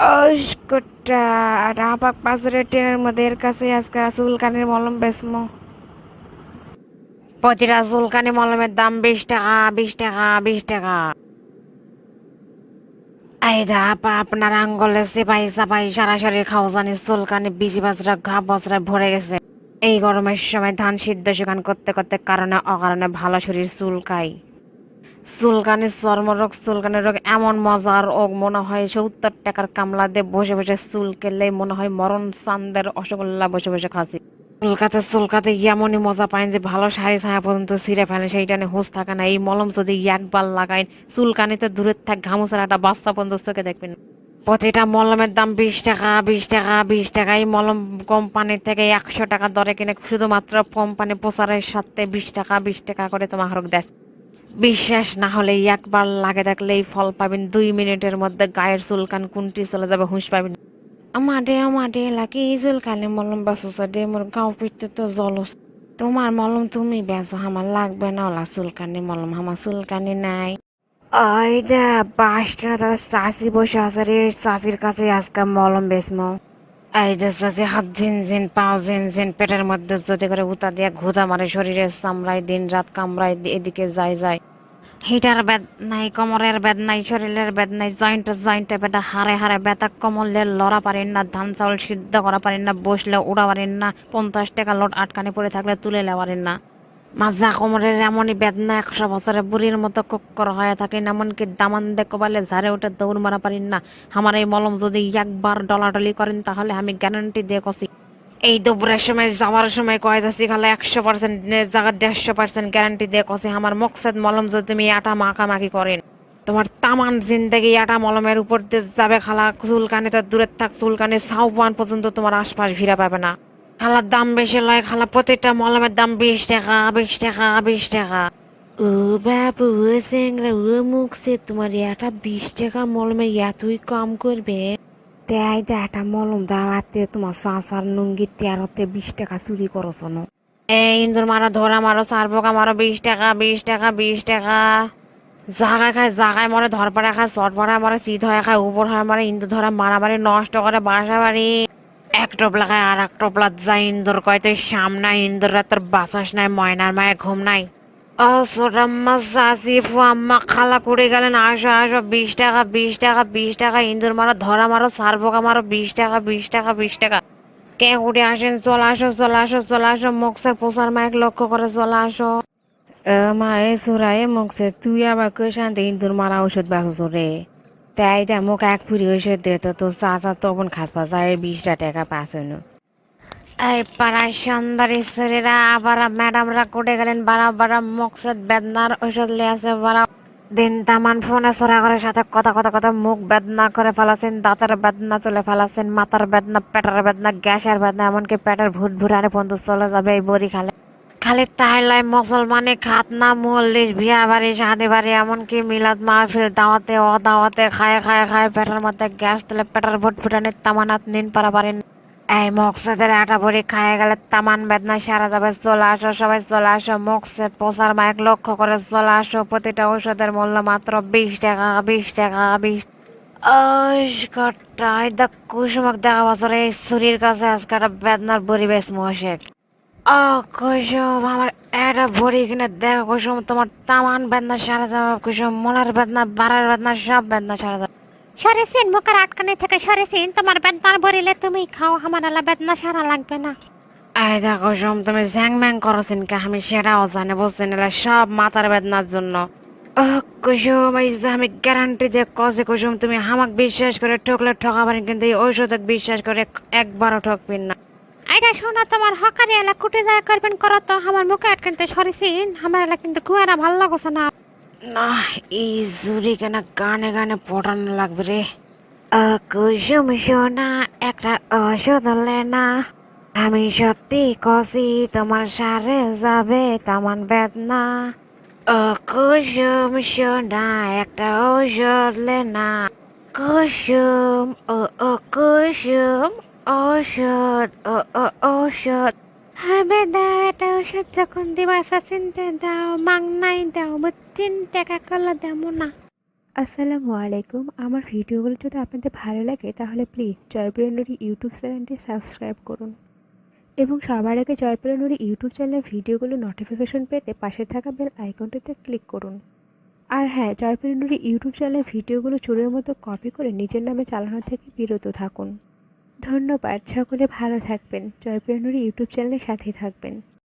অস্কটা রাপাক পাঁচরে ট্রেনের মধ্যে এর কাছে আজকে চুলকানির মলম বেচমো। প্রতিটা চুলকানি মলমের দাম 20 টাকা, 20 টাকা, 20 টাকা। এই দা আপা, আপনার আঙ্গলে চেপাই চাপাই সারা শরীর খাওয়াজানি চুলকানি বিজি বাজরা ঘা বজরায় ভরে গেছে। এই গরমের সময় ধান সিদ্ধ শুকান করতে করতে কারণে অকারণে ভালো শরীর চুলকাই। চুলকানি চর্মরোগ, চুলকানি রোগ এমন মজার ও মনে হয় 70 টাকার কামলা দিয়ে বসে বসে চুল কেলেই মনে হয় মরণ চান্দের রসগোল্লা বসে বসে খাচ্ছি। চুলকাতে চুলকাতে এমনই মজা পাইন যে ভালো শাড়ি ছায়া পর্যন্ত ছিঁড়ে ফেলে, সেইটা নিয়ে হুঁশ থাকে না। এই মলম যদি একবার লাগাইন চুলকানিতে দূরের থাক ঘামুচার একটা বাচ্চা পর্যন্ত চোখে দেখবেন। প্রতিটা মলমের দাম 20 টাকা, 20 টাকা, 20 টাকা। এই মলম কোম্পানি থেকে 100 টাকা দরে কিনে শুধুমাত্র কোম্পানি প্রচারের সাথে 20 টাকা, 20 টাকা করে তোমার হরক দেয়। বিশ্বাস না হলে একবার লাগে দেখলেই ফল পাবেন। 2 মিনিটের মধ্যে গায়ের চুলকান কুন্টি চলে যাবে, হুঁশ পাবেন। আমারে লাগে এই চুলকানি মলম বেচো দে, মোর গাও পিঠতে তো জলস। তোমার মলম তুমি বেচো, আমার লাগবে না ওলা চুলকানি মলম, আমার চুলকানি নাই। ওই যে বাস স্ট্যান্ডে তাদের চাষি বসে আছে রে, চাষির কাছে আজকে মলম বেচমো। এই যে চাষি হাত ঝিনঝিন পাও ঝিনঝিন, পেটের মধ্যে যদি করে উতা দিয়ে ঘুদা মারে, শরীরের চামড়ায় দিন রাত কামড়ায় এদিকে যায় যায়। হিটার বেদ নাই, কোমরের বেদ নাই, শরীরের বেদ নাই, জয়েন্টে জয়েন্টে ব্যথা, হাড়ে হাড়ে ব্যথা, কমলে লড়া পারেন না, ধান চাউল সিদ্ধ করা পারেন না, বসলে উড়া পারেন না, 50 টাকা লোট আটকানে পড়ে থাকলে তুলে পারেন না। মাজা কোমরের এমনই বেদনা 100 বছরের বুড়ির মতো কুক্কর হয়ে থাকেন, এমনকি দামান দেখো বলে ঝাড়ে উঠে দৌড় মারা পারেন না। আমার এই মলম যদি একবার ডলাডলি করেন তাহলে আমি গ্যারান্টি দিয়ে কছি, এই দুপুরের সময় যাওয়ার সময় কয়ে যাচ্ছি খালে 100% জায়গা 150% গ্যারান্টি দিয়ে কছি, আমার মকসদ মলম যদি তুমি আটা মাখামাখি করেন তোমার তামান জিন্দেগি আটা মলমের উপর দিয়ে যাবে খালা। চুলকানি তো দূরের থাক, চুলকানি সাউপান পর্যন্ত তোমার আশপাশ ভিড়া পাবে না। খালার দাম বেশি লয় খালা, প্রতিটা মলমের দাম 20 টাকা, 20 টাকা, 20 টাকা। ও বাবু, ও চেংরা, ও মুখছে তোমার এটা 20 টাকা মলমে এতই কম করবে? তাই তো একটা মলম দাওয়াতে তোমার চাচার নুঙ্গির 13-তে 20 টাকা চুরি করছ না? এই ইন্দুর মারো, ধরা মারো, চার পোকা মারো, 20 টাকা, 20 টাকা, 20 টাকা। জাগায় খায় জাগায় মরে, ধরপাড়া খায় চটপাড়া মরে, চিত হয়ে খায় উপর হয় মরে, ইন্দু ধরা মারামারি নষ্ট করে বাসা বাড়ি। এক টোপলা খায় আর এক টোপলা যায়, ইন্দুর কয় তুই সামনা, ইন্দুর তোর বাসাস নাই, ময়নার মায়ে ঘুম নাই। ও ছোটাম্মা চাচি ফুয়াম্মা খালা করে গেলেন, আসো আসো, 20 টাকা, 20 টাকা, 20 টাকা। ইন্দুর মারো, ধরা মারো, সার পোকা মারো, 20 টাকা, 20 টাকা, 20 টাকা। কে উঠে আসেন, চলে আসো, চলে আসো, চলে আসো, মক্সের পোষার মাইক লক্ষ্য করে চলে আসো। মা এ সুরা এ মক্সে তুই আবার কে শান্তি ইন্দুর মারা ওষুধ বেচছ রে? তাই দা মোক এক ফুরি ওষুধ দে তো, তোর চাচা তখন খাস পাচা 20 টাকা পাচ্ছেন। এই পাড়ায় সুন্দরী শরীরা আবার ম্যাডামরা কোটে গেলেন, বাড়া বাড়া মকসদ বেদনার ঔষধ লিয়ে আছে বাড়া। দিন তামান ফোনে সোরা করে সাথে কথা কথা কথা মুখ বেদনা করে ফেলাছেন, দাঁতের বেদনা তুলে ফেলাছেন, মাথার বেদনা, পেটের বেদনা, গ্যাসের বেদনা, এমনকি পেটের ভূত ভুটানে পর্যন্ত চলে যাবে এই বড়ি খালে। খালি তাই লয়, মুসলমানি খাতনা মল্লিশ বিয়া বাড়ি শাদি বাড়ি এমনকি মিলাদ মাহফিল দাওয়াতে অদাওয়াতে খায় খায় খায় পেটের মধ্যে গ্যাস তুলে পেটের ভূত ভুটানের তামানাত নিন পারা পারেন। এই মকসেদের আটা ভরি খায় গেলে তামান বেদনা সারা যাবে। চলে আসো সবাই, চলে আসো, মকসেদ প্রচার মাইক লক্ষ্য করে চলে আসো। প্রতিটা ঔষধের মূল্য মাত্র 20 টাকা, 20 টাকা, 20। কটাই দা কুসুমক দেখা বছর এই শরীর কাছে আজকে একটা বেদনার পরিবেশ মশেক। ও কুসুম, আমার একটা ভরি কিনে দেখো কুসুম, তোমার তামান বেদনা সারা যাবে কুসুম, মনের বেদনা, বাড়ার বেদনা, সব বেদনা সারা যাবে। সরেছেন মুখের আটকানে থেকে সরেছেন, তোমার বেদনা বরিলে তুমি খাও, আমার আলা বেদনা সারা লাগবে না। এই দেখো সোম, তুমি জ্যাং ম্যাং করছেন কে? আমি সেটাও জানি, বুঝছেন, এলা সব মাথার বেদনার জন্য। ও কুসুম, এই যে আমি গ্যারান্টি দিয়ে কছে কুসুম, তুমি আমাকে বিশ্বাস করে ঠকলে ঠকাবেন, কিন্তু এই ঔষধক বিশ্বাস করে একবারও ঠকবেন না। আইদা শোনা, তোমার হকারি এলা কুটে যায় করবেন করো তো, আমার মুখে আটকানতে সরেছেন, আমার এলা কিন্তু কুয়ারা ভালো লাগছে না। না, এই জুড়ি কেন গানে গানে পড়ানো লাগবে রে। কুসুম সোনা, একটা ওষুধ না, আমি সত্যি কষি, তোমার সারে যাবে তামান বেদনা। কুসুম সোনা, একটা ঔষধ না, কুসুম, ও ও কুসুম, ঔষধ, ও ও ঔষধ। হবে দাও একটা ওষুধ, যখন দিবা চিনতে দাও, মাংনাই দাও, 3 টাকা করলে দেবো না। আসসালামু আলাইকুম। আমার ভিডিওগুলো যদি আপনাদের ভালো লাগে তাহলে প্লিজ জয়প্রিয়া নুরি ইউটিউব চ্যানেলটি সাবস্ক্রাইব করুন এবং সবার আগে জয়প্রিয়া নুরি ইউটিউব চ্যানেলের ভিডিওগুলো নোটিফিকেশন পেতে পাশে থাকা বেল আইকনটিতে ক্লিক করুন। আর হ্যাঁ, জয়প্রিয়া নুরি ইউটিউব চ্যানেলের ভিডিওগুলো চোরের মতো কপি করে নিজের নামে চালানো থেকে বিরত থাকুন। ধন্যবাদ। সকলে ভালো থাকবেন। জয়প্রিয়া নুরি ইউটিউব চ্যানেলের সাথেই থাকবেন।